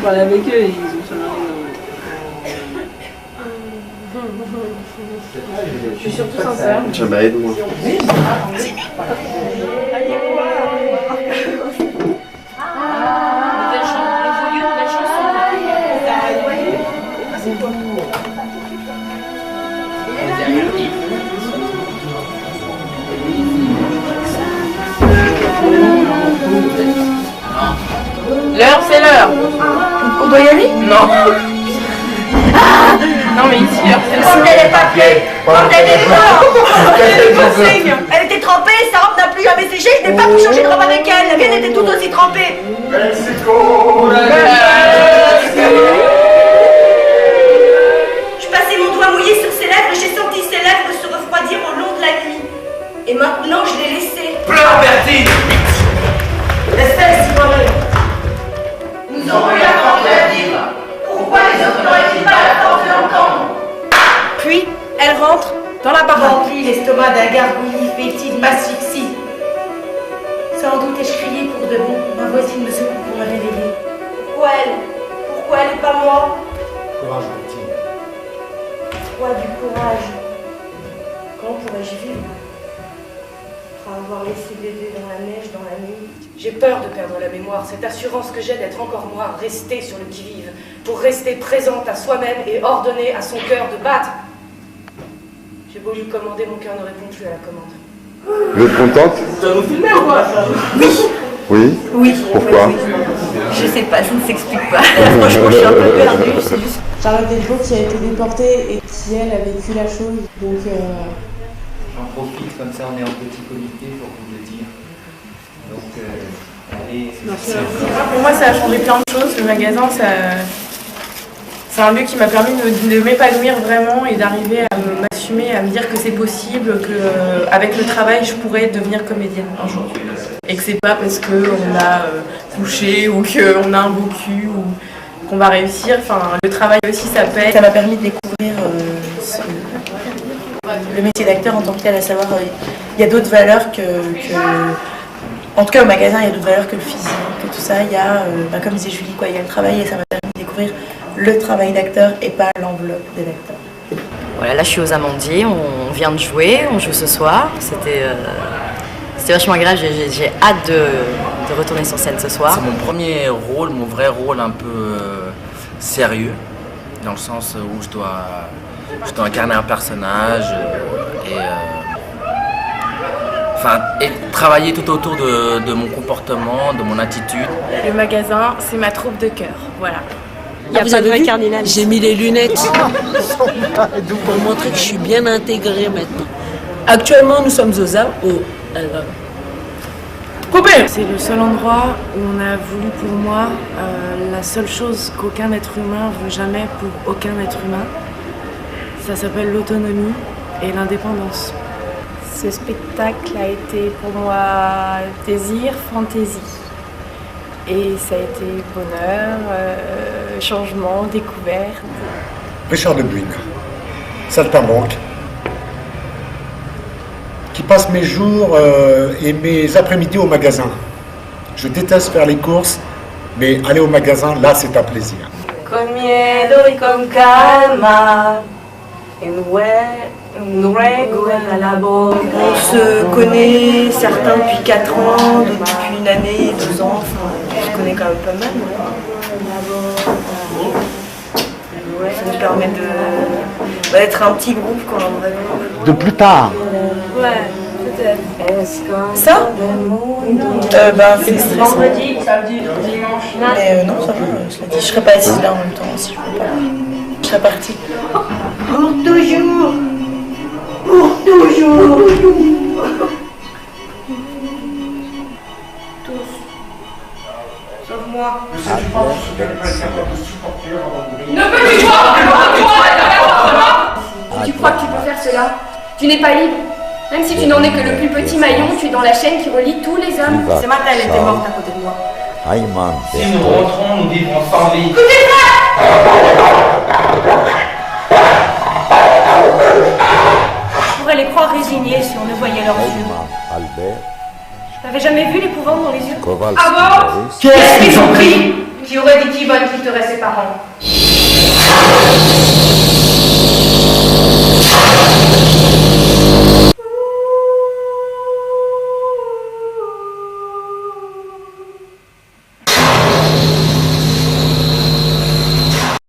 parlé avec eux et ils ont jamais Je suis surtout sincère. Tiens, bah aide-moi. L'heure, c'est l'heure. On doit y aller? Non. Non mais ici, l'heure, c'est l'heure. Portez les papiers! Portez les corps! Elle était trempée, sa robe n'a plus jamais séché, je n'ai pas pu changer de robe avec elle, la mienne était tout aussi trempée! Mexico! Je passais mon doigt mouillé sur ses lèvres et j'ai senti ses lèvres se refroidir au long de la nuit. Et maintenant je l'ai laissé. Pleure, Bertine! Laisse-la, Simone. Nous aurons eu la force de la dire. Pourquoi les autres n'auraient-ils pas la force de l'entendre? Puis, elle rentre dans la baraque. Remplit l'estomac d'un gargouillis fétide m'asphyxie. Sans doute ai-je crié pour de bon. Ma voisine me secoue pour me réveiller. Pourquoi elle? Pourquoi elle et pas moi? Courage, Bertine. Pourquoi du courage? Quand pourrais-je vivre? Après avoir laissé bébé dans la neige, dans la nuit. J'ai peur de perdre la mémoire, cette assurance que j'ai d'être encore moi, restée sur le qui-vive, pour rester présente à soi-même et ordonner à son cœur de battre. J'ai beau lui commander, mon cœur ne répond plus à la commande. Vous êtes contente? Tu vas nous filmer ou quoi? Oui. Oui. Pourquoi? Je sais pas, ça ne s'explique pas. Franchement, je suis un peu perdue, c'est juste. Charlotte Delvaux qui a été déportée et qui, elle, a vécu la chose. Donc, J'en profite, comme ça on est en petit comité pour vous le dire. Donc, allez, Pour moi, ça a changé plein de choses. Le magasin, c'est un lieu qui m'a permis de m'épanouir vraiment et d'arriver à m'assumer, à me dire que c'est possible, qu'avec le travail, je pourrais devenir comédienne un jour. Et que c'est pas parce qu'on a couché ou qu'on a un beau cul ou qu'on va réussir. Enfin, le travail aussi, ça paye. ça m'a permis de découvrir le métier d'acteur en tant que tel, à savoir, il y a d'autres valeurs que... En tout cas, au magasin, il y a d'autres valeurs que le physique, que tout ça. Il y a, comme disait Julie, quoi, il y a le travail et ça m'a permis de découvrir le travail d'acteur et pas l'enveloppe de l'acteur. Voilà, là je suis aux Amandiers, on vient de jouer, on joue ce soir. C'était vachement agréable, j'ai hâte de retourner sur scène ce soir. c'est mon premier rôle, mon vrai rôle un peu sérieux, dans le sens où je dois incarner un personnage et travailler tout autour de mon comportement, de mon attitude. Le magasin, c'est ma troupe de cœur. Voilà. Il y a pas de vrai cardinal. J'ai mis les lunettes pour montrer que je suis bien intégrée maintenant. Actuellement, nous sommes aux Coupé. C'est le seul endroit où on a voulu pour moi la seule chose qu'aucun être humain veut jamais pour aucun être humain. Ça s'appelle l'autonomie et l'indépendance. Ce spectacle a été pour moi désir, fantaisie. Et ça a été bonheur, changement, découverte. Richard de Bouine, saltimbanque, qui passe mes jours et mes après-midi au magasin. Je déteste faire les courses, mais aller au magasin, là, c'est un plaisir. Con miedo y con calma, luego en la labor. On se connaît, certains depuis 4 ans, d'autres depuis une année, 2 ans, enfin, on se connaît quand même pas mal. Ça nous permet d'être un petit groupe quand on va. De plus tard. Ouais, peut-être. Ça c'est Vendredi, samedi, dimanche. Mais non, ça va, je l'ai dit. Je serais pas assise là en même temps, si je peux pas. Je serais partie. Pour toujours. Pour toujours. Tous. Sauf moi. Ne peux-tu voir si tu crois que tu peux faire cela, tu n'es pas libre. Même si tu n'en es que le plus petit maillon, tu es dans la chaîne qui relie tous les hommes. C'est Martha, elle était morte à côté de moi. Si nous rentrons, nous vivrons sans vie. Je pourrais les croire résignés si on ne voyait leurs yeux. Je n'avais jamais vu l'épouvante dans les yeux. Ah bon? Qu'est-ce qu'ils ont pris? qui aurait dit qu'Yvonne quitterait ses parents.